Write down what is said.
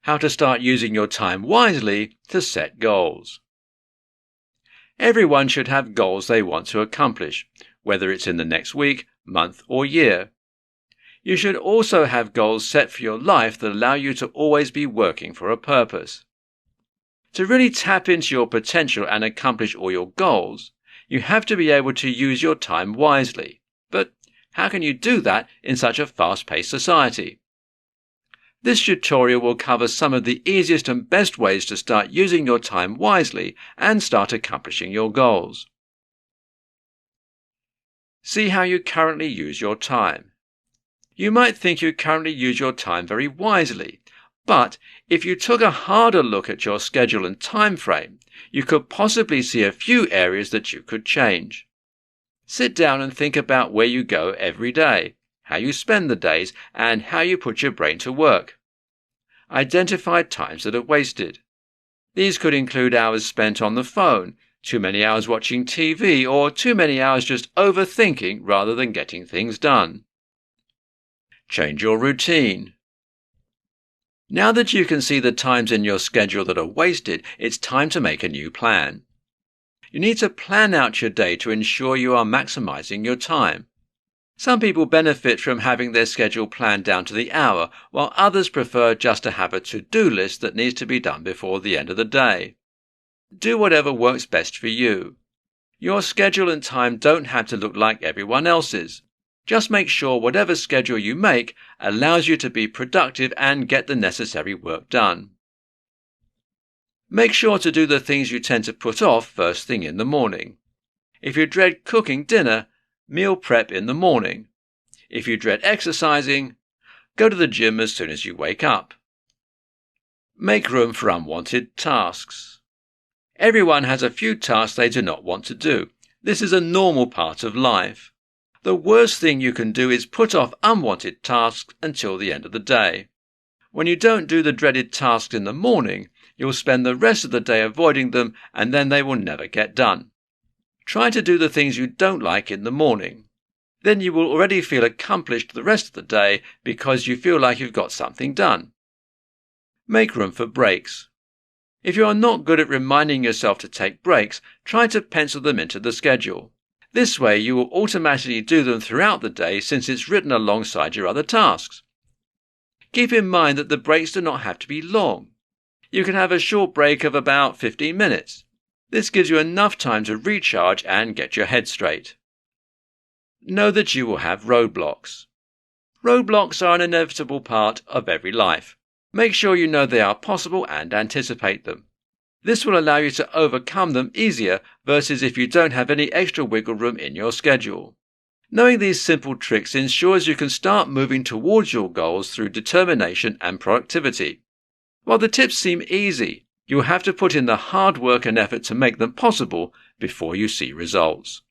how to start using your time wisely to set goals. Everyone should have goals they want to accomplish, whether it's in the next week, month, or year. You should also have goals set for your life that allow you to always be working for a purpose. To really tap into your potential and accomplish all your goals, you have to be able to use your time wisely. But how can you do that in such a fast-paced society? This tutorial will cover some of the easiest and best ways to start using your time wisely and start accomplishing your goals. See how you currently use your time. You might think you currently use your time very wisely, but if you took a harder look at your schedule and time frame, you could possibly see a few areas that you could change. Sit down and think about where you go every day, how you spend the days, and how you put your brain to work. Identify times that are wasted. These could include hours spent on the phone, too many hours watching TV, or too many hours just overthinking rather than getting things done. Change your routine. Now that you can see the times in your schedule that are wasted, it's time to make a new plan. You need to plan out your day to ensure you are maximizing your time. Some people benefit from having their schedule planned down to the hour, while others prefer just to have a to-do list that needs to be done before the end of the day. Do whatever works best for you. Your schedule and time don't have to look like everyone else's. Just make sure whatever schedule you make allows you to be productive and get the necessary work done. Make sure to do the things you tend to put off first thing in the morning. If you dread cooking dinner, meal prep in the morning. If you dread exercising, go to the gym as soon as you wake up. Make room for unwanted tasks. Everyone has a few tasks they do not want to do. This is a normal part of life. The worst thing you can do is put off unwanted tasks until the end of the day. When you don't do the dreaded tasks in the morning, you'll spend the rest of the day avoiding them, and then they will never get done. Try to do the things you don't like in the morning. Then you will already feel accomplished the rest of the day because you feel like you've got something done. Make room for breaks. If you are not good at reminding yourself to take breaks, try to pencil them into the schedule. This way you will automatically do them throughout the day since it's written alongside your other tasks. Keep in mind that the breaks do not have to be long. You can have a short break of about 15 minutes. This gives you enough time to recharge and get your head straight. Know that you will have roadblocks. Roadblocks are an inevitable part of every life. Make sure you know they are possible and anticipate them. This will allow you to overcome them easier versus if you don't have any extra wiggle room in your schedule. Knowing these simple tricks ensures you can start moving towards your goals through determination and productivity. While the tips seem easy, you will have to put in the hard work and effort to make them possible before you see results.